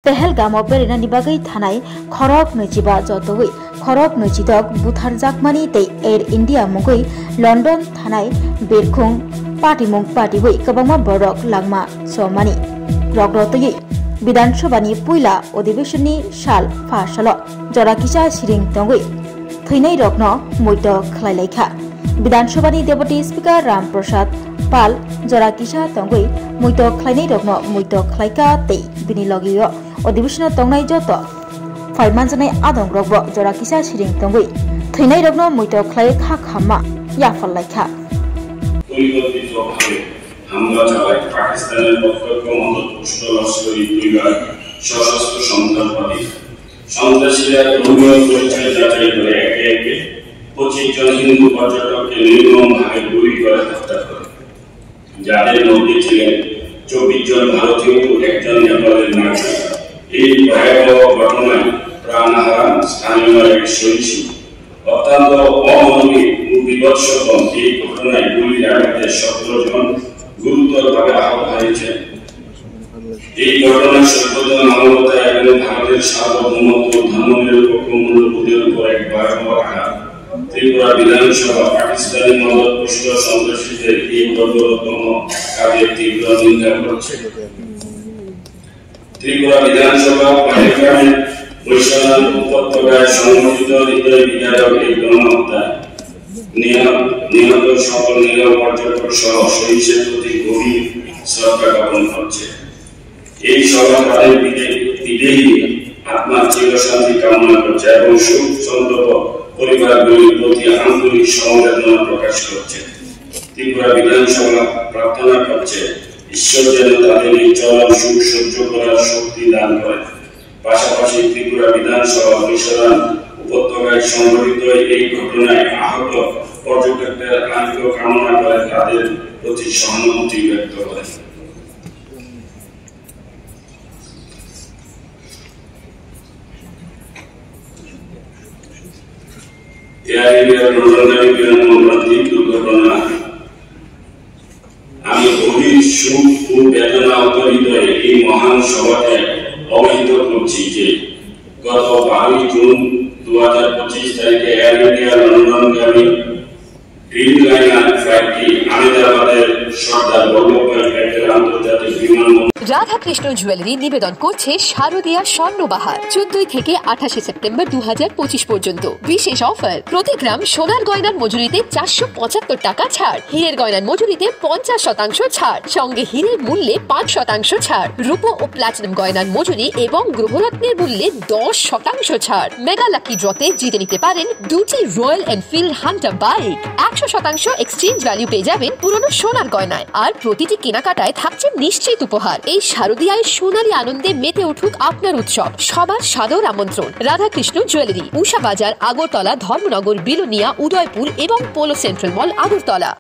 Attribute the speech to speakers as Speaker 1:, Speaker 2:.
Speaker 1: पेहेलगामाव बेरायनायनि बागै थानाय खरक नैजिबा जतोयै खरक नैजिदक बुथारजाकमानि तै एयर इंडिया मुगै लंडन थानाय बेरखुं पार्टीमुं पार्टीबै गोबांमा बरक लागमा सममानि रगरतयै विधानसभानि पुइला अधिवेशननि साल फासाल जराकिसा सिरिं तंगै थैनाय रकनो मैत खलायलायखा विधानसभानि डेपुटी स्पीकर रामप्रसाद पाल जराकिसा तंगै मैत खलायनाय रकनो मैत खलायका तै बिनि लगियो अधिवेशन तंगनाय जत फाइमानजानाय आदं रगबो जराकिसा सिरिं तंगै थैनाय रकनो मैत खलाय खा खामा याफाललायखा
Speaker 2: হামলা চালায় পাকিস্তানের পক্ষে লস্করি পরিবার সশস্ত্র সন্ত্রাসবাদী সন্ত্রাসীরা ধর্মীয় পরিচয় যাচাই করে একে একে 25 জন হিন্দু পর্যটককে নির্মমভাবে গুলি করে হত্যা করে যাদের মধ্যে ছিলেন 24 জন ভারতীয় ও একজন নেপালের নাগরিক। এই ভয়াবহ ঘটনায় প্রাণ হারান স্থানীয় এক সৈনিক। অত্যন্ত অমানবিক ও বিভৎসকর এই ঘটনায় গুলির আঘাতে 17 জন গুরুতরভাবে আহত হয়েছে। এই ঘটনার সত্যতা মানবতা এবং ভারতের সার্বভৌমত্ব ধর্মনিরপেক্ষ মূল্যবোধের উপর এক ভয়াবহ আঘাত। ত্রিপুরা বিধানসভা পাকিস্তানি মদতপুষ্ট সন্ত্রাসীদের এই বর্বরতম কাজের তীব্র নিন্দা করছে। ত্রিপুরা বিধানসভা পাকিস্তানের বৈশাল উপত্যকায় সংঘটিত হৃদয় বিদারক এই গণহত্যায় নিহত সকল নিরীহ পর্যটক সহ শহীদের প্রতি গভীর শ্রদ্ধা জ্ঞাপন করছে। এই সভা তাদের বিদেহী আত্মার চিরশান্তি কামনা করছে এবং সুখ সন্তত পরিবারগুলির প্রতি আন্তরিক সমবেদনা প্রকাশ করছে। ত্রিপুরা বিধানসভা প্রার্থনা করছে ঈশ্বর যেন তাদের এই চরম সুখ সহ্য করার শক্তি দান করেন। পাশাপাশি ত্রিপুরা বিধানসভা বৈশাল উপত্যকায় সংঘটিত এই ঘটনায় আহত পর্যটকদের আরোগ্য কামনা করে তাদের প্রতি সহানুভূতি ব্যক্ত করে। এয়ার ইন্ডিয়ার লন্ডনের বিমানবন্দরের দুর্ঘটনা আমি গভীর সুখ ও বেদনা হৃদয়ে এই মহান সভাকে অবহিত করছি যে গত 12 জুন 2025 তারিখে এয়ার ইন্ডিয়া লন্ডনগামী ড্রিমলাইনার ফ্লাইটটি আহমেদাবাদের সর্দার বল্লভভাই প্যাটেল আন্তর্জাতিক বিমানবন্দর।
Speaker 3: রাধাকৃষ্ণ জুয়েলারি নিবেদন করছে শারদীয়া স্বর্ণবাহার 14 থেকে 28 সেপ্টেম্বর 2025 পর্যন্ত বিশেষ অফার। প্রতি গ্রাম সোনার গয়নার মজুরিতে 475 টাকা ছাড়, হীরের গয়নার মজুরিতে 50% ছাড়, সঙ্গে হীরের মূল্যে 5% ছাড়, রূপো ও প্লাটিনাম গয়নার মজুরি এবং গ্রহরত্নের মূল্যে 10% ছাড়। মেগা লাকি ড্রতে জিতে নিতে পারেন দুটি royal Enfield Hunter bike. 100% exchange value পেয়ে যাবেন পুরনো সোনার গয়নায়, আর প্রতিটি কেনাকাটায় থাকছে নিশ্চিত উপহার। এই শারদীয়ায় সোনালী আনন্দে মেতে উঠুক আপনার উৎসব। সবার সাদর আমন্ত্রণ। রাধাকৃষ্ণ জুয়েলারি, উষা বাজার, আগরতলা, ধর্মনগর, বিলোনিয়া, উদয়পুর এবং পোলো সেন্ট্রাল মল, আগরতলা।